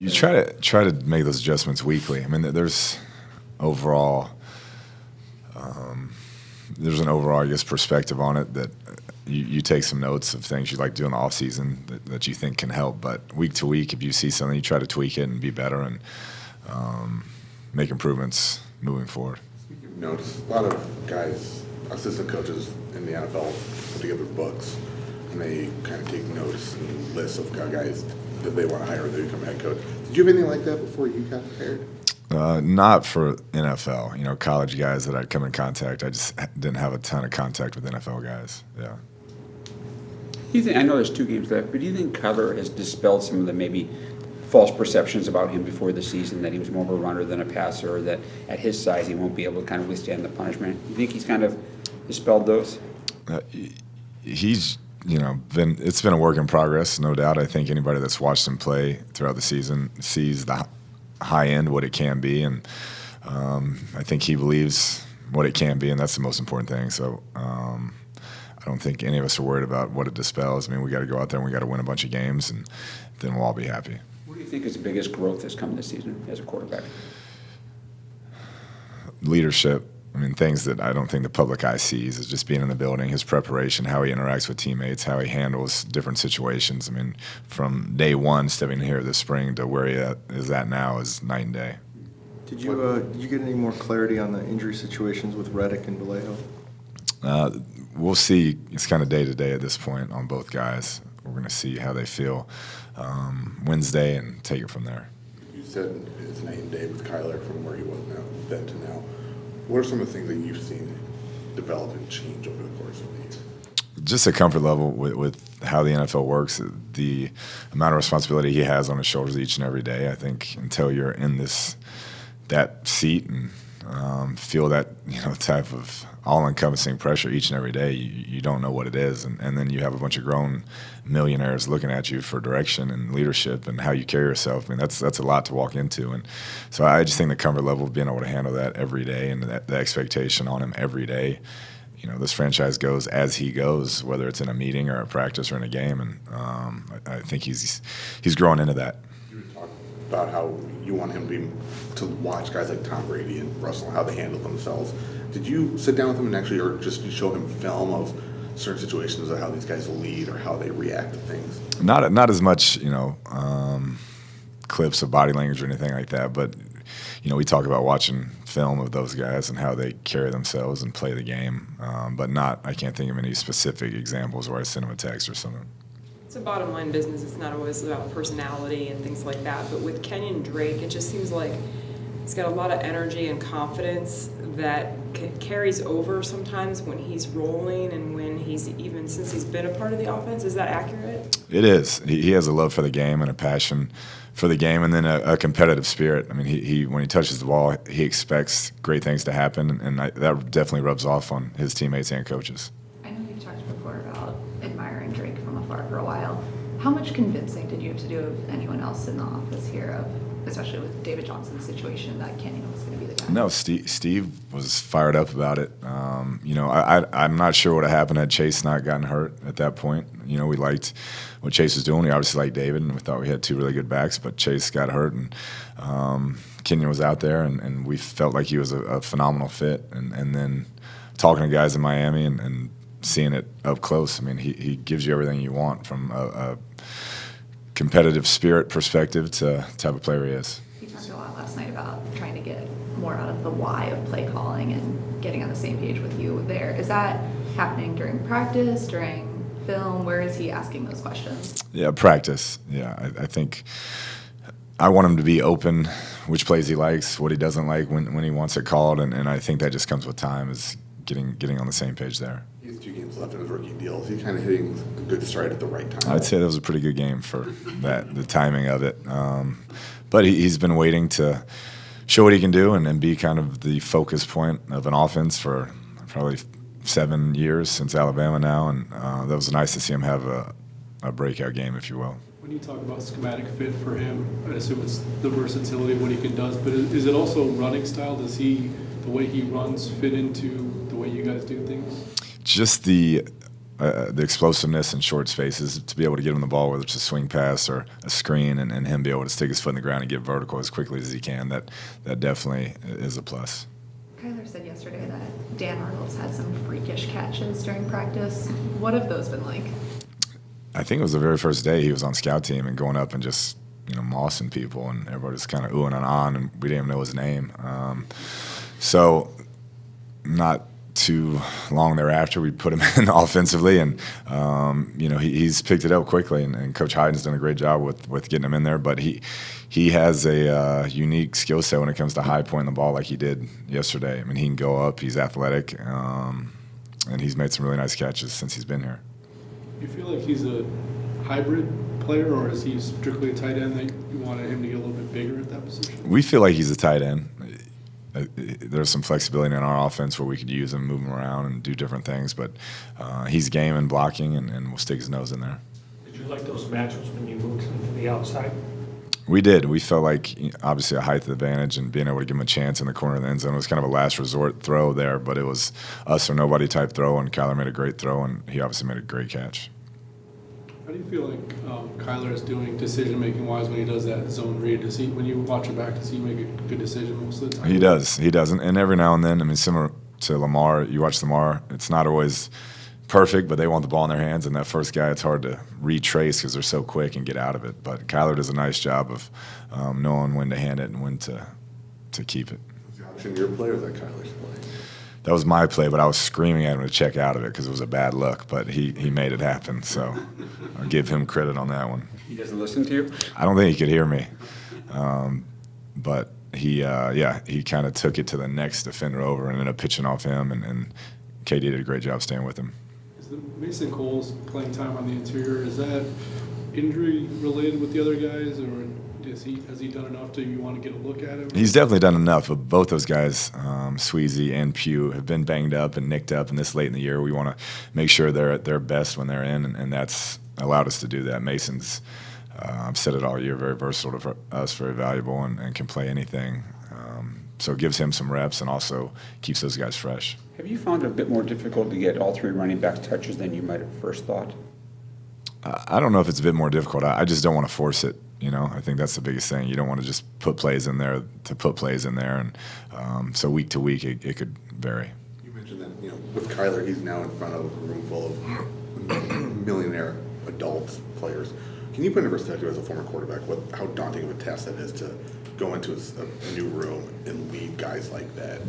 You try to make those adjustments weekly. I mean, there's overall there's an overall, I guess, perspective on it that you take some notes of things you like to do in the off season that you think can help. But week to week, if you see something, you try to tweak it and be better and make improvements moving forward. Speaking of notes, a lot of guys, assistant coaches in the NFL, put together books, and they kind of take notes and lists of guys that they want to hire that become head coach. Did you have anything like that before you got hired? Not for NFL. College guys that I'd come in contact. I just didn't have a ton of contact with NFL guys. Yeah. I know there's 2 games left, but do you think Cutler has dispelled some of the maybe false perceptions about him before the season, that he was more of a runner than a passer, or that at his size he won't be able to kind of withstand the punishment? You think he's kind of dispelled those? He's it's been a work in progress, no doubt. I think anybody that's watched him play throughout the season sees the high end, what it can be, and I think he believes what it can be, and that's the most important thing. So I don't think any of us are worried about what it dispels. I mean, we got to go out there and we got to win a bunch of games, and then we'll all be happy. What do you think is the biggest growth that's come this season as a quarterback? Leadership. I mean, things that I don't think the public eye sees is just being in the building, his preparation, how he interacts with teammates, how he handles different situations. I mean, from day one, stepping here this spring to where he is at now is night and day. Did you get any more clarity on the injury situations with Reddick and Vallejo? We'll see. It's kind of day to day at this point on both guys. We're going to see how they feel Wednesday and take it from there. You said it's night and day with Kyler from where he was then to now. What are some of the things that you've seen develop and change over the course of the year? Just a comfort level with how the NFL works, the amount of responsibility he has on his shoulders each and every day. I think until you're in that seat and feel that type of all-encompassing pressure each and every day, you don't know what it is, and then you have a bunch of grown millionaires looking at you for direction and leadership and how you carry yourself. I mean, that's a lot to walk into, and so I just think the comfort level of being able to handle that every day and the expectation on him every day. This franchise goes as he goes, whether it's in a meeting or a practice or in a game, and I think he's growing into that. You talked about how you want him to watch guys like Tom Brady and Russell and how they handle themselves. Did you sit down with him and actually, or just you show him film of certain situations of how these guys lead or how they react to things? Not as much, clips of body language or anything like that, but we talk about watching film of those guys and how they carry themselves and play the game, but I can't think of any specific examples where I send them a text or something. It's a bottom line business. It's not always about personality and things like that, but with Kenyan Drake, it just seems like he's got a lot of energy and confidence that carries over sometimes when he's rolling and when since he's been a part of the offense. Is that accurate? It is. He has a love for the game and a passion for the game, and then a competitive spirit. I mean, he when he touches the ball, he expects great things to happen, and that definitely rubs off on his teammates and coaches. I know you've talked before about admiring Drake from afar for a while. How much convincing did you have to do of anyone else in the office here, especially with David Johnson's situation, that Kenyan was going to be the guy? No, Steve was fired up about it. I'm not sure what would have happened had Chase not gotten hurt at that point. We liked what Chase was doing. We obviously liked David, and we thought we had 2 really good backs, but Chase got hurt, and Kenyan was out there, and we felt like he was a phenomenal fit. And then talking to guys in Miami and seeing it up close, I mean, he gives you everything you want from a competitive spirit perspective to type of player he is. You talked a lot last night about trying to get more out of the why of play calling and getting on the same page with you there. Is that happening during practice, during film? Where is he asking those questions? Yeah, practice. Yeah, I think I want him to be open, which plays he likes, what he doesn't like, when he wants it called, and I think that just comes with time, is getting on the same page there. He has 2 games left in his rookie deal. Is he kind of hitting a good stride at the right time? I'd say that was a pretty good game for the timing of it. But he's been waiting to show what he can do and be kind of the focus point of an offense for probably 7 years since Alabama now, and that was nice to see him have a breakout game, if you will. When you talk about schematic fit for him, I assume it's the versatility of what he does, but is it also running style? Does the way he runs fit into the way you guys do things? Just the the explosiveness in short spaces, to be able to get him the ball, whether it's a swing pass or a screen, and him be able to stick his foot in the ground and get vertical as quickly as he can, that definitely is a plus. Kyler said yesterday that Dan Arnold's had some freakish catches during practice. What have those been like? I think it was the very first day he was on scout team and going up and just, mossing people, and everybody was kind of oohing and ahhing, and we didn't even know his name. So not too long thereafter, we put him in offensively, and he's picked it up quickly, and Coach Hyden's done a great job with getting him in there. But he has a unique skill set when it comes to high pointing the ball, like he did yesterday. I mean, he can go up. He's athletic, and he's made some really nice catches since he's been here. You feel like he's a hybrid player, or is he strictly a tight end that you wanted him to get a little bit bigger at that position? We feel like he's a tight end. There's some flexibility in our offense where we could use him, move him around, and do different things. But he's game and blocking, and will stick his nose in there. Did you like those matchups when you moved him to the outside? We did. We felt like, obviously, a height advantage and being able to give him a chance in the corner of the end zone. It was kind of a last resort throw there, but it was us or nobody type throw, and Kyler made a great throw, and he obviously made a great catch. How do you feel like Kyler is doing decision-making wise when he does that zone read? When you watch him back, does he make a good decision most of the time? He does. And every now and then, I mean, similar to Lamar, you watch Lamar, it's not always perfect, but they want the ball in their hands, and that first guy, it's hard to retrace because they're so quick and get out of it. But Kyler does a nice job of knowing when to hand it and when to keep it. Was the option your play or was that Kyler's play? That was my play, but I was screaming at him to check out of it because it was a bad look. But he made it happen, so I'll give him credit on that one. He doesn't listen to you? I don't think he could hear me, but he kind of took it to the next defender over and ended up pitching off him, and KD did a great job staying with him. Is the Mason Cole's playing time on the interior, is that injury related with the other guys, or has he done enough to you want to get a look at him? He's definitely done enough, but both those guys, Sweezy and Pugh, have been banged up and nicked up, and this late in the year we want to make sure they're at their best when they're in, and that's allowed us to do that. Mason's, I've said it all year, very versatile for us, very valuable, and can play anything. So it gives him some reps and also keeps those guys fresh. Have you found it a bit more difficult to get all three running backs touches than you might have first thought? I don't know if it's a bit more difficult. I just don't want to force it. I think that's the biggest thing. You don't want to just put plays in there to put plays in there, and so week to week it could vary. You mentioned that with Kyler, he's now in front of a room full of millionaire adult players. Can you put into perspective as a former quarterback how daunting of a task that is to go into a new room and lead guys like that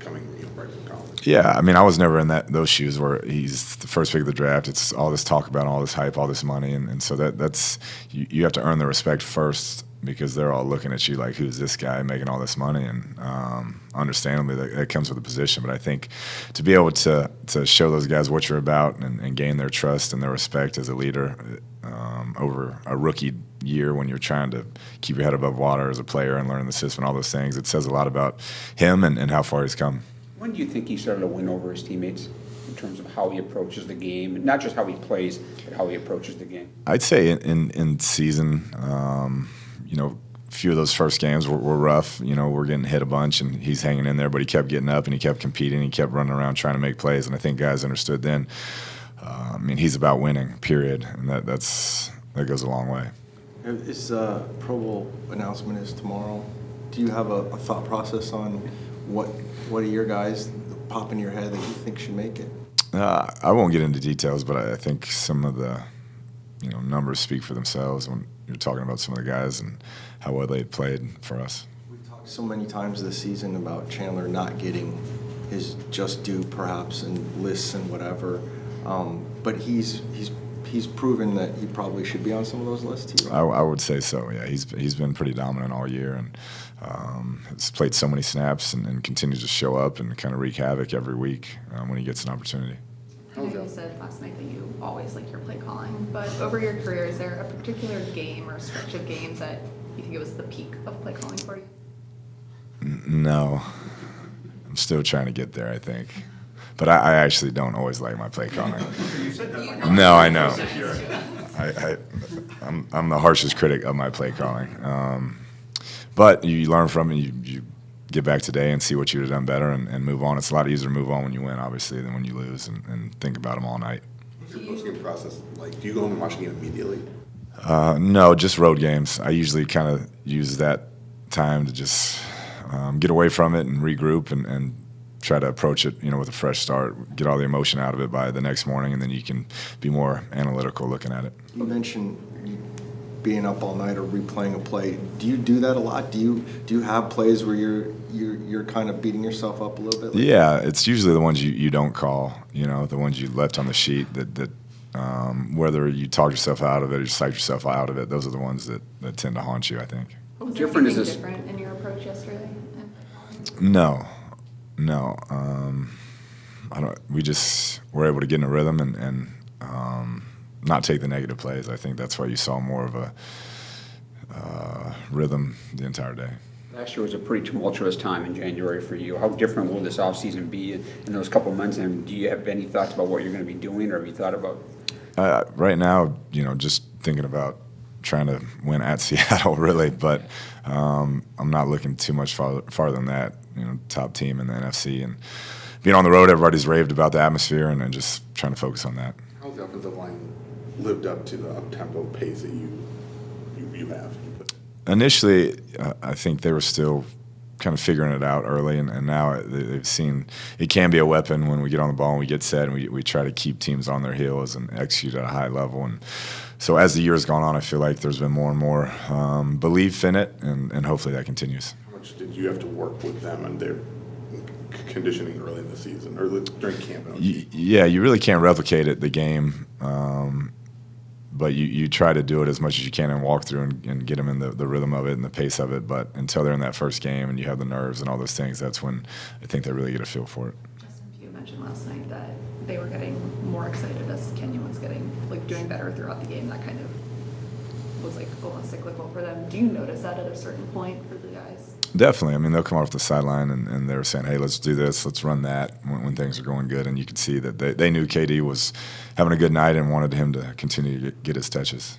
coming right from college? Yeah, I mean, I was never in those shoes where he's the first pick of the draft. It's all this talk about all this hype, all this money, and so that's you have to earn the respect first because they're all looking at you like, who's this guy making all this money? And understandably, that comes with the position. But I think to be able to show those guys what you're about and gain their trust and their respect as a leader over a rookie year when you're trying to keep your head above water as a player and learn the system and all those things, it says a lot about him and how far he's come. When do you think he started to win over his teammates in terms of how he approaches the game, and not just how he plays, but how he approaches the game? I'd say in season, a few of those first games were rough. We're getting hit a bunch, and he's hanging in there, but he kept getting up, and he kept competing, he kept running around trying to make plays, and I think guys understood then, he's about winning, period, and that goes a long way. Is Pro Bowl announcement is tomorrow. Do you have a thought process on what are your guys pop in your head that you think should make it? I won't get into details, but I think some of the numbers speak for themselves when you're talking about some of the guys and how well they played for us. We've talked so many times this season about Chandler not getting his just due, perhaps, in lists and whatever, but he's proven that he probably should be on some of those lists. I would say so. Yeah, he's been pretty dominant all year and has played so many snaps and continues to show up and kind of wreak havoc every week when he gets an opportunity. I know you said last night that you always like your play calling, but over your career, is there a particular game or stretch of games that you think it was the peak of play calling for you? No. I'm still trying to get there, I think. But I actually don't always like my play calling. No, I know. I'm the harshest critic of my play calling. But you learn from it. You get back today and see what you would have done better and move on. It's a lot easier to move on when you win, obviously, than when you lose and think about them all night. your post-game process like? Do you go home and watch a game immediately? No, just road games. I usually kind of use that time to just get away from it and regroup and try to approach it, with a fresh start, get all the emotion out of it by the next morning, and then you can be more analytical looking at it. You mentioned being up all night or replaying a play. Do you do that a lot? Do you have plays where you're kind of beating yourself up a little bit? Yeah, it's usually the ones you don't call, the ones you left on the sheet that whether you talk yourself out of it or you psych yourself out of it, those are the ones that tend to haunt you, I think. Was there different is anything this? different in your approach yesterday? No. I don't. We just were able to get in a rhythm and not take the negative plays. I think that's why you saw more of a rhythm the entire day. Last year was a pretty tumultuous time in January for you. How different will this offseason be in those couple months? And do you have any thoughts about what you're going to be doing, or have you thought about? Right now, just thinking about trying to win at Seattle, really. But I'm not looking too much farther than that. Top team in the NFC and being on the road, everybody's raved about the atmosphere, and just trying to focus on that. How's the offensive line lived up to the up-tempo pace that you have? Initially, I think they were still kind of figuring it out early, and now they've seen it can be a weapon when we get on the ball and we get set, and we try to keep teams on their heels and execute at a high level. And so as the year has gone on, I feel like there's been more and more belief in it, and hopefully that continues. How much did you have to work with them and their conditioning early in the season or during camp? Yeah, you really can't replicate it, the game, but you try to do it as much as you can and walk through and get them in the rhythm of it and the pace of it. But until they're in that first game and you have the nerves and all those things, that's when I think they really get a feel for it. Justin, you mentioned last night that they were getting more excited as Kenyan was doing better throughout the game. That kind of was almost cyclical for them. Do you notice that at a certain point for the guys? Definitely. I mean, they'll come off the sideline and they were saying, hey, let's do this, let's run that when things are going good. And you could see that they knew KD was having a good night and wanted him to continue to get his touches.